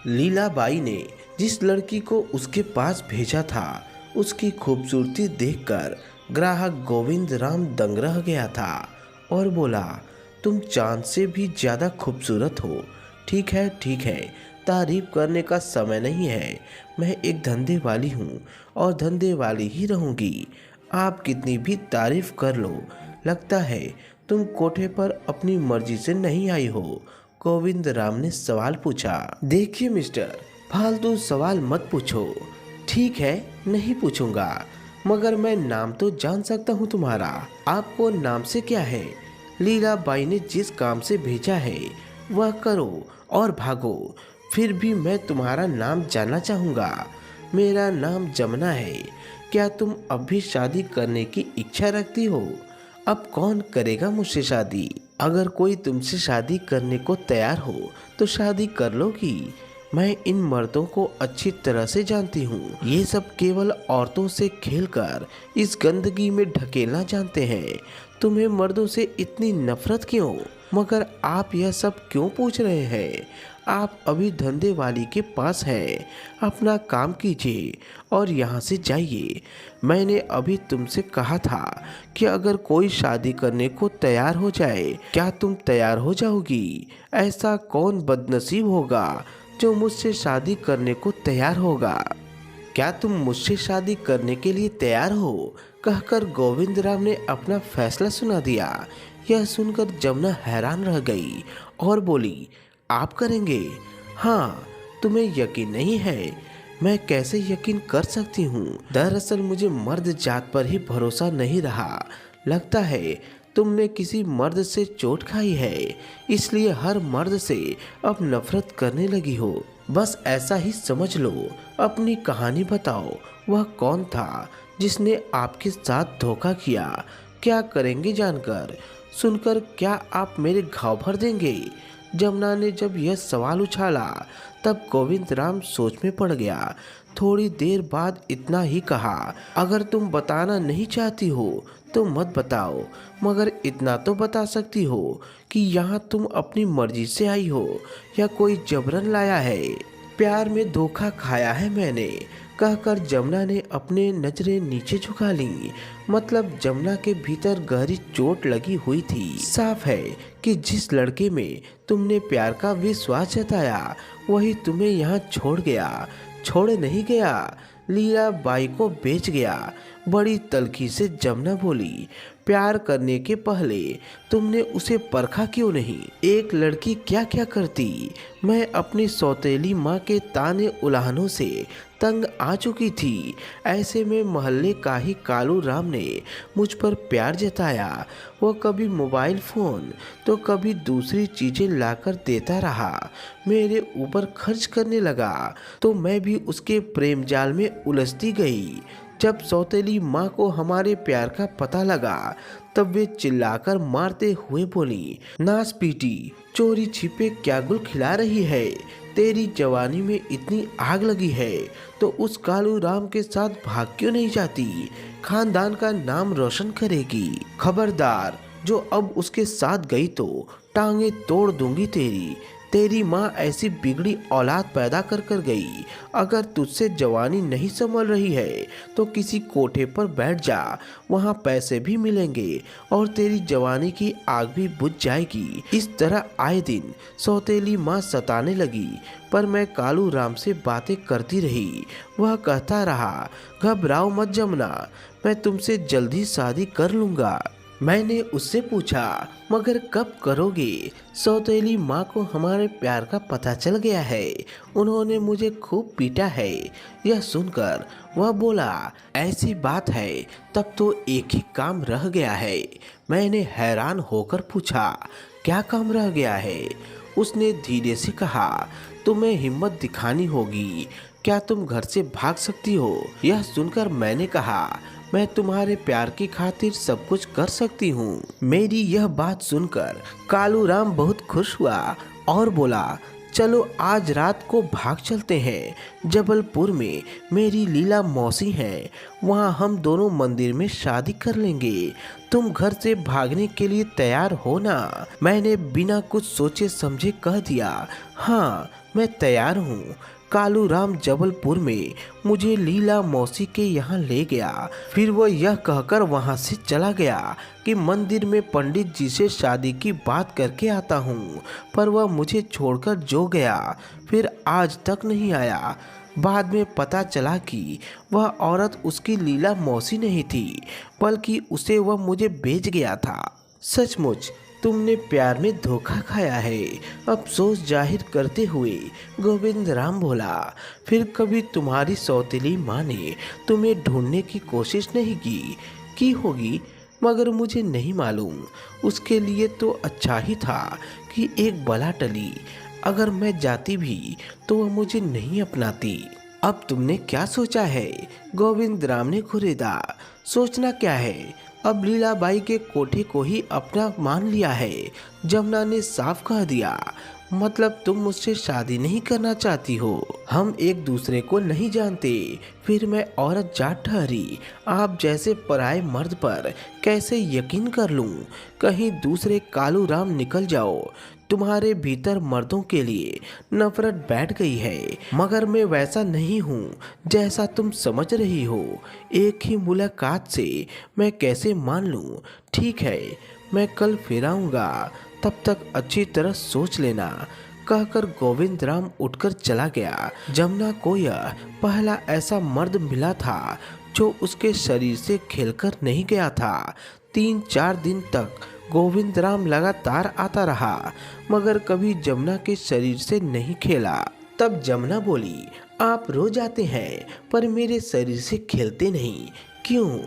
लीलाबाई ने जिस लड़की को उसके पास भेजा था उसकी खूबसूरती देखकर ग्राहक गोविंद राम दंग रह गया था और बोला, तुम चांद से भी ज़्यादा खूबसूरत हो। ठीक है, तारीफ करने का समय नहीं है। मैं एक धंधे वाली हूँ और धंधे वाली ही रहूँगी। आप कितनी भी तारीफ कर लो, लगता है तुम कोठे पर अपनी मर्जी से नहीं आई हो। गोविंद राम ने सवाल पूछा। देखिए मिस्टर, फालतू सवाल मत पूछो। ठीक है, नहीं पूछूंगा, मगर मैं नाम तो जान सकता हूँ तुम्हारा। आपको नाम से क्या है? लीलाबाई ने जिस काम से भेजा है वह करो और भागो। फिर भी मैं तुम्हारा नाम जानना चाहूँगा। मेरा नाम जमुना है। क्या तुम अब भी शादी करने की इच्छा रखती हो? अब कौन करेगा मुझसे शादी? अगर कोई तुमसे शादी करने को तैयार हो तो शादी कर लोगी। मैं इन मर्दों को अच्छी तरह से जानती हूँ। ये सब केवल औरतों से खेलकर इस गंदगी में ढकेलना जानते हैं। तुम्हें मर्दों से इतनी नफरत क्यों? मगर आप यह सब क्यों पूछ रहे हैं? आप अभी धंधे वाली के पास हैं। अपना काम कीजिए और यहाँ से जाइए। मैंने अभी तुमसे कहा था कि अगर कोई शादी करने को तैयार हो जाए, क्या तुम तैयार हो जाओगी? ऐसा कौन बदनसीब होगा जो मुझसे शादी करने को तैयार होगा? क्या तुम मुझसे शादी करने के लिए तैयार हो? कहकर गोविंद राम ने अपना फैसला सुना दिया। यह सुनकर जमुना हैरान रह गई और बोली, आप करेंगे? हाँ, तुम्हें यकीन नहीं है? मैं कैसे यकीन कर सकती हूँ? दरअसल मुझे मर्द जात पर ही भरोसा नहीं रहा। लगता है तुमने किसी मर्द से चोट खाई है, इसलिए हर मर्द से अब नफरत करने लगी हो। बस ऐसा ही समझ लो। अपनी कहानी बताओ। वह कौन था जिसने आपके साथ धोखा किया? क्या करेंगे जानकर? सुनकर क्या आप मेरे घाव भर देंगे? जमुना ने जब यह सवाल उछाला तब गोविंद राम सोच में पड़ गया। थोड़ी देर बाद इतना ही कहा, अगर तुम बताना नहीं चाहती हो तो मत बताओ, मगर इतना तो बता सकती हो कि यहाँ तुम अपनी मर्जी से आई हो या कोई जबरन लाया है? प्यार में धोखा खाया है मैंने, कहकर जमुना ने अपने नजरें नीचे झुका ली। मतलब जमुना के भीतर गहरी चोट लगी हुई थी। साफ है कि जिस लड़के में तुमने प्यार का विश्वास जताया वही तुम्हें यहाँ छोड़ गया। छोड़ नहीं गया, लीलाबाई को बेच गया। बड़ी तल्खी से जमुना बोली, प्यार करने के पहले तुमने उसे परखा क्यों नहीं? एक लड़की क्या क्या करती। मैं अपनी सौतेली माँ के ताने उलाहनों से तंग आ चुकी थी। ऐसे में मोहल्ले का ही कालू राम ने मुझ पर प्यार जताया। वो कभी मोबाइल फ़ोन तो कभी दूसरी चीज़ें लाकर देता रहा। मेरे ऊपर खर्च करने लगा तो मैं भी उसके प्रेम जाल में उलझती गई। जब सौतेली माँ को हमारे प्यार का पता लगा तब वे चिल्लाकर मारते हुए बोली, नास पीटी, चोरी छिपे क्या गुल खिला रही है? तेरी जवानी में इतनी आग लगी है तो उस कालू राम के साथ भाग क्यों नहीं जाती? खानदान का नाम रोशन करेगी। खबरदार, जो अब उसके साथ गई तो टांगे तोड़ दूंगी तेरी। तेरी माँ ऐसी बिगड़ी औलाद पैदा कर कर गई। अगर तुझसे जवानी नहीं संभल रही है तो किसी कोठे पर बैठ जा, वहाँ पैसे भी मिलेंगे और तेरी जवानी की आग भी बुझ जाएगी। इस तरह आए दिन सौतेली माँ सताने लगी, पर मैं कालू राम से बातें करती रही। वह कहता रहा, घबराओ मत जमुना, मैं तुमसे जल्दी शादी कर लूँगा। मैंने उससे पूछा, मगर कब करोगे? सौतेली माँ को हमारे प्यार का पता चल गया है, उन्होंने मुझे खूब पीटा है। यह सुनकर वह बोला, ऐसी बात है तब तो एक ही काम रह गया है। मैंने हैरान होकर पूछा, क्या काम रह गया है? उसने धीरे से कहा, तुम्हें हिम्मत दिखानी होगी। क्या तुम घर से भाग सकती हो? यह सुनकर मैंने कहा, मैं तुम्हारे प्यार की खातिर सब कुछ कर सकती हूँ। मेरी यह बात सुनकर कालू राम बहुत खुश हुआ और बोला, चलो आज रात को भाग चलते हैं। जबलपुर में मेरी लीला मौसी है, वहाँ हम दोनों मंदिर में शादी कर लेंगे। तुम घर से भागने के लिए तैयार हो ना? मैंने बिना कुछ सोचे समझे कह दिया, हाँ मैं तैयार हूँ। कालू राम जबलपुर में मुझे लीला मौसी के यहाँ ले गया। फिर वो यह कहकर वहाँ से चला गया कि मंदिर में पंडित जी से शादी की बात करके आता हूँ, पर वह मुझे छोड़कर जो गया फिर आज तक नहीं आया। बाद में पता चला कि वह औरत उसकी लीला मौसी नहीं थी, बल्कि उसे वह मुझे बेच गया था। सचमुच तुमने प्यार में धोखा खाया है, अफसोस जाहिर करते हुए गोविंद राम बोला। फिर कभी तुम्हारी सौतेली माँ ने तुम्हें ढूंढने की कोशिश नहीं की होगी, मगर मुझे नहीं मालूम। उसके लिए तो अच्छा ही था कि एक बला टली। अगर मैं जाती भी तो वह मुझे नहीं अपनाती। अब तुमने क्या सोचा है? गोविंद राम ने घुरेदा। सोचना क्या है, अब लीलाबाई के कोठे को ही अपना मान लिया है। जमुना ने साफ कह दिया, मतलब तुम मुझसे शादी नहीं करना चाहती हो? हम एक दूसरे को नहीं जानते, फिर मैं औरत जाट ठहरी। आप जैसे पराये मर्द पर कैसे यकीन कर लूं? कहीं दूसरे कालू राम निकल जाओ। तुम्हारे भीतर मर्दों के लिए नफरत बैठ गई है, मगर मैं वैसा नहीं हूँ जैसा तुम समझ रही हो। एक ही मुलाकात से मैं कैसे मान लूँ? ठीक है, मैं कल फिर आऊँगा, तब तक अच्छी तरह सोच लेना, कहकर गोविंद राम उठकर चला गया। जमुना को यह पहला ऐसा मर्द मिला था जो उसके शरीर से खेलकर नहीं गया था। 3-4 दिन तक गोविंद राम लगातार आता रहा, मगर कभी जमुना के शरीर से नहीं खेला। तब जमुना बोली, आप रोज आते हैं पर मेरे शरीर से खेलते नहीं, क्यों?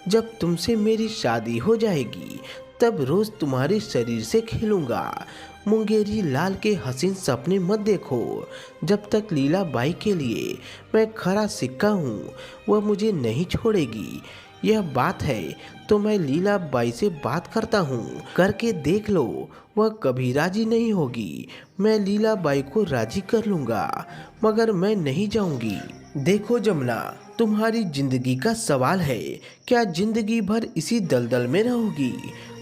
जब तुमसे मेरी शादी हो जाएगी तब रोज तुम्हारे शरीर से खेलूंगा। मुंगेरी लाल के हसीन सपने मत देखो। जब तक लीलाबाई के लिए मैं खरा सिक्का हूँ, वह मुझे नहीं छोड़ेगी। यह बात है तो मैं लीलाबाई से बात करता हूँ, करके देख लो। वह कभी राजी नहीं होगी। मैं लीलाबाई को राजी कर लूँगा, मगर मैं नहीं जाऊँगी। देखो जमुना, तुम्हारी जिंदगी का सवाल है, क्या जिंदगी भर इसी दलदल में रहोगी?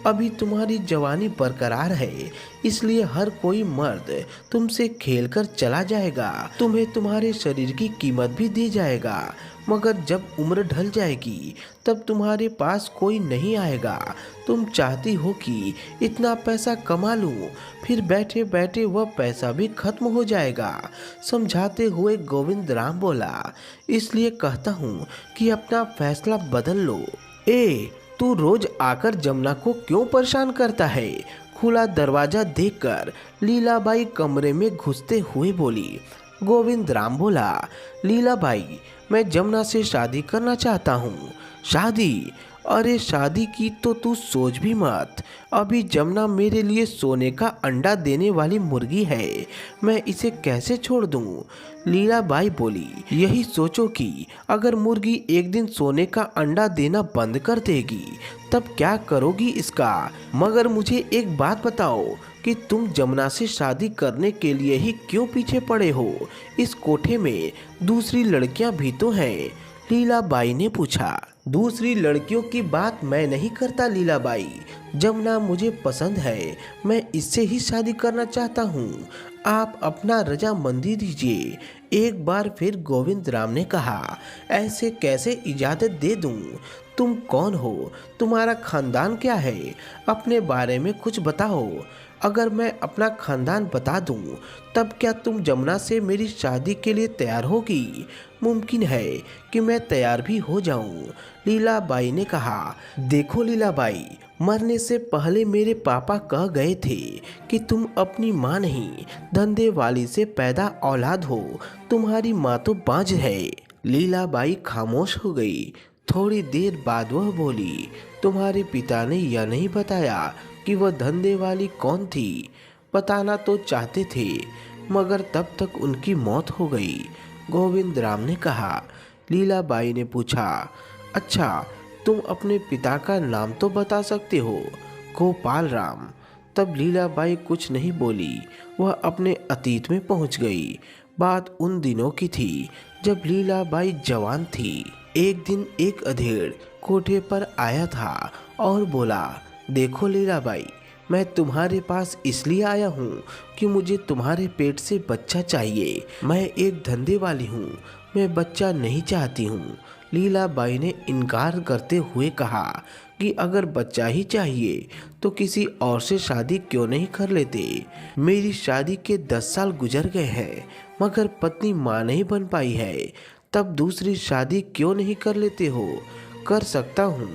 अभी तुम्हारी जवानी बरकरार है, इसलिए हर कोई मर्द तुमसे खेलकर चला जाएगा, तुम्हें तुम्हारे शरीर की कीमत भी दी जाएगा, मगर जब उम्र ढल जाएगी तब तुम्हारे पास कोई नहीं आएगा। तुम चाहती हो कि इतना पैसा कमा लूं, फिर बैठे बैठे वह पैसा भी खत्म हो जाएगा। समझाते हुए गोविंद राम बोला, इसलिए कहता हूँ कि अपना फैसला बदल लो। तू रोज आकर जमुना को क्यों परेशान करता है? खुला दरवाजा देखकर लीलाबाई कमरे में घुसते हुए बोली। गोविंद राम बोला, लीलाबाई, मैं जमुना से शादी करना चाहता हूँ। शादी? अरे शादी की तो तू सोच भी मत। अभी जमुना मेरे लिए सोने का अंडा देने वाली मुर्गी है, मैं इसे कैसे छोड़ दूँ? लीलाबाई बोली, यही सोचो कि अगर मुर्गी एक दिन सोने का अंडा देना बंद कर देगी तब क्या करोगी इसका? मगर मुझे एक बात बताओ कि तुम जमुना से शादी करने के लिए ही क्यों पीछे पड़े हो? इस कोठे में दूसरी लड़कियां भी तो हैं। लीलाबाई ने पूछा। दूसरी लड़कियों की बात मैं नहीं करता लीलाबाई, जमुना मुझे पसंद है, मैं इससे ही शादी करना चाहता हूँ। आप अपना रजामंदी दीजिए। एक बार फिर गोविंद राम ने कहा, ऐसे कैसे इजाज़त दे दूँ? तुम कौन हो? तुम्हारा खानदान क्या है? अपने बारे में कुछ बताओ। अगर मैं अपना खानदान बता दूं, तब क्या तुम जमुना से मेरी शादी के लिए तैयार होगी? मुमकिन है कि मैं तैयार भी हो जाऊं। लीलाबाई ने कहा, देखो लीलाबाई, मरने से पहले मेरे पापा कह गए थे कि तुम अपनी माँ नहीं, धंधे वाली से पैदा औलाद हो। तुम्हारी माँ तो बांझ है। लीलाबाई खामोश हो गई। थोड़ी देर बाद वह बोली, तुम्हारे पिता ने यह नहीं बताया कि वह धंधे वाली कौन थी? बताना तो चाहते थे, मगर तब तक उनकी मौत हो गई। गोविंद राम ने कहा। लीलाबाई ने पूछा, अच्छा तुम अपने पिता का नाम तो बता सकते हो? गोपाल राम। तब लीलाबाई कुछ नहीं बोली, वह अपने अतीत में पहुंच गई। बात उन दिनों की थी जब लीलाबाई जवान थी। एक दिन एक अधेड़ कोठे पर आया था और बोला, देखो लीलाबाई, मैं तुम्हारे पास इसलिए आया हूँ कि मुझे तुम्हारे पेट से बच्चा चाहिए। मैं एक धंधे वाली हूँ, मैं बच्चा नहीं चाहती हूँ। लीलाबाई ने इनकार करते हुए कहा कि अगर बच्चा ही चाहिए तो किसी और से शादी क्यों नहीं कर लेते। मेरी शादी के 10 साल गुजर गए हैं, मगर पत्नी माँ नहीं बन पाई है, तब दूसरी शादी क्यों नहीं कर लेते हो? कर सकता हूँ,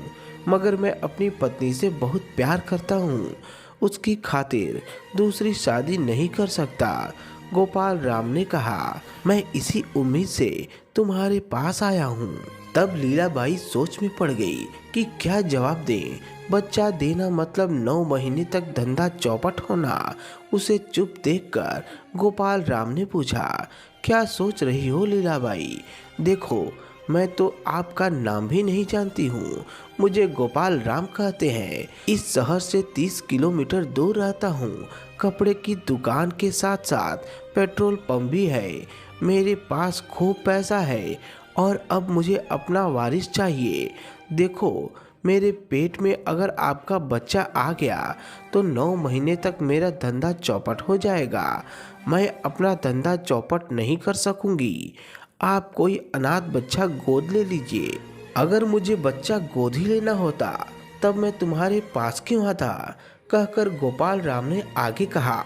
मगर मैं अपनी पत्नी से बहुत प्यार करता हूँ, उसकी खातिर दूसरी शादी नहीं कर सकता। गोपाल राम ने कहा, मैं इसी उम्मीद से तुम्हारे पास आया हूँ। तब लीलाबाई सोच में पड़ गई कि क्या जवाब दें। बच्चा देना मतलब 9 महीने तक धंधा चौपट होना। उसे चुप देखकर गोपाल राम ने पूछा, क्या सोच रही हो लीलाबाई? देखो, मैं तो आपका नाम भी नहीं जानती हूँ, मुझे गोपाल राम कहते हैं। इस शहर से 30 किलोमीटर दूर रहता हूँ। कपड़े की दुकान के साथ साथ पेट्रोल पंप भी है। मेरे पास खूब पैसा है और अब मुझे अपना वारिस चाहिए। देखो, मेरे पेट में अगर आपका बच्चा आ गया तो 9 महीने तक मेरा धंधा चौपट हो जाएगा। मैं अपना धंधा चौपट नहीं कर सकूंगी। आप कोई अनाथ बच्चा गोद ले लीजिए। अगर मुझे बच्चा गोद ही लेना होता तब मैं तुम्हारे पास क्यों आता? कहकर गोपाल राम ने आगे कहा,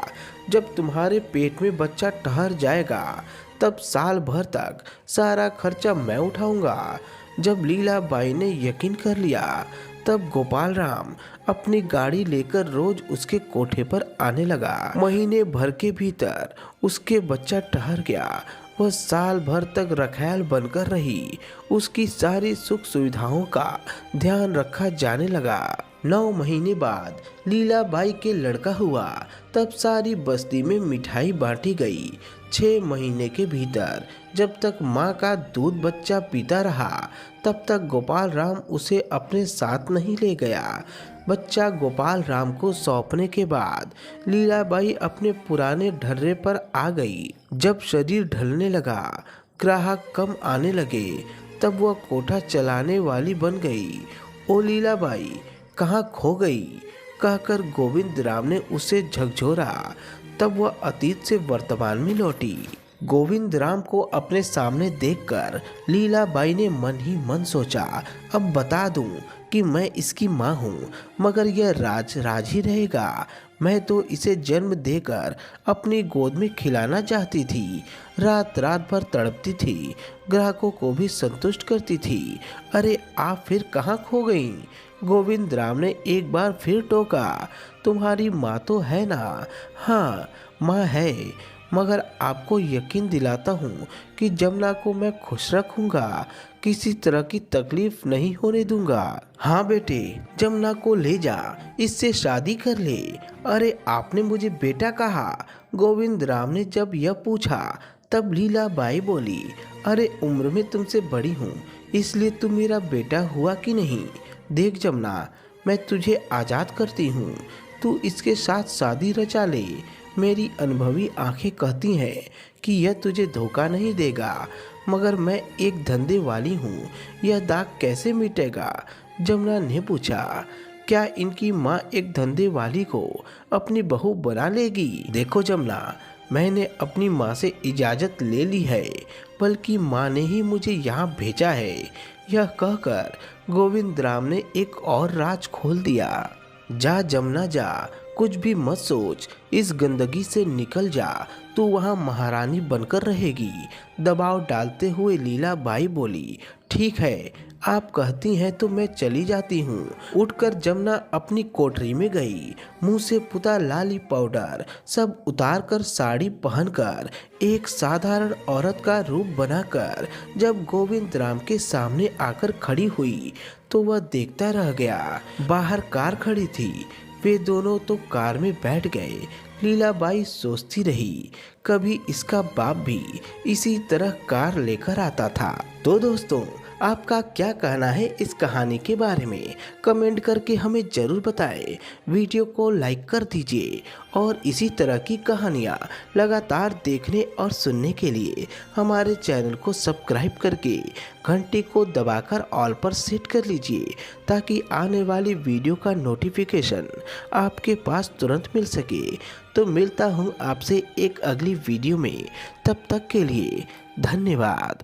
जब तुम्हारे पेट में बच्चा ठहर जाएगा तब साल भर तक सारा खर्चा मैं उठाऊंगा। जब लीलाबाई ने यकीन कर लिया तब गोपाल राम अपनी गाड़ी लेकर रोज उसके कोठे पर आने लगा। महीने भर के भीतर उसके बच्चा ठहर गया। वह साल भर तक रखैल बनकर रही। उसकी सारी सुख सुविधाओं का ध्यान रखा जाने लगा। 9 महीने बाद लीलाबाई के लड़का हुआ। तब सारी बस्ती में मिठाई बांटी गई। 6 महीने के भीतर जब तक माँ का दूध बच्चा पीता रहा तब तक गोपाल राम उसे अपने साथ नहीं ले गया। बच्चा गोपाल राम को सौंपने के बाद लीलाबाई अपने पुराने ढर्रे पर आ गई। जब शरीर ढलने लगा, ग्राहक कम आने लगे, तब वह कोठा चलाने वाली बन गई। ओ लीलाबाई, कहाँ खो गई? कहकर गोविंद राम ने उसे झकझोरा। तब वह अतीत से वर्तमान में लौटी। गोविंद राम को अपने सामने देखकर लीलाबाई ने मन ही मन सोचा, अब बता दूं कि मैं इसकी माँ हूँ, मगर यह राज राज ही रहेगा। मैं तो इसे जन्म देकर अपनी गोद में खिलाना चाहती थी। रात रात भर तड़पती थी, ग्राहकों को भी संतुष्ट करती थी। अरे आप फिर कहाँ खो गई? गोविंद राम ने एक बार फिर टोका। तुम्हारी माँ तो है ना? हाँ, माँ है, मगर आपको यकीन दिलाता हूँ कि जमुना को मैं खुश रखूँगा, किसी तरह की तकलीफ नहीं होने दूंगा। हाँ बेटे, जमुना को ले जा, इससे शादी कर ले। अरे आपने मुझे बेटा कहा? गोविंद राम ने जब यह पूछा तब लीलाबाई बोली, अरे उम्र में तुमसे बड़ी हूँ, इसलिए तू मेरा बेटा हुआ कि नहीं? देख जमुना, मैं तुझे आज़ाद करती हूँ, तू इसके साथ शादी रचा ले। मेरी अनुभवी आंखें कहती हैं कि यह तुझे धोखा नहीं देगा, मगर मैं एक धंधे वाली हूँ, यह दाग कैसे मिटेगा? जमुना ने पूछा, क्या इनकी माँ एक धंधे वाली को अपनी बहू बना लेगी? देखो जमुना, मैंने अपनी माँ से इजाज़त ले ली है, बल्कि माँ ने ही मुझे यहाँ भेजा है। यह कहकर गोविंद राम ने एक और राज खोल दिया। जा जमुना जा, कुछ भी मत सोच, इस गंदगी से निकल जा, तू वहाँ महारानी बनकर रहेगी। दबाव डालते हुए लीलाबाई बोली, ठीक है, आप कहती हैं तो मैं चली जाती हूँ। उठकर जमुना अपनी कोठरी में गई। मुंह से पुता लाली पाउडर सब उतारकर साड़ी पहनकर एक साधारण औरत का रूप बनाकर जब गोविंद राम के सामने आकर खड़ी हुई तो वह देखता रह गया। बाहर कार खड़ी थी, वे दोनों तो कार में बैठ गए। लीलाबाई सोचती रही, कभी इसका बाप भी इसी तरह कार लेकर आता था। तो दोस्तों, आपका क्या कहना है इस कहानी के बारे में कमेंट करके हमें ज़रूर बताएं। वीडियो को लाइक कर दीजिए और इसी तरह की कहानियाँ लगातार देखने और सुनने के लिए हमारे चैनल को सब्सक्राइब करके घंटी को दबाकर ऑल पर सेट कर लीजिए ताकि आने वाली वीडियो का नोटिफिकेशन आपके पास तुरंत मिल सके। तो मिलता हूँ आपसे एक अगली वीडियो में, तब तक के लिए धन्यवाद।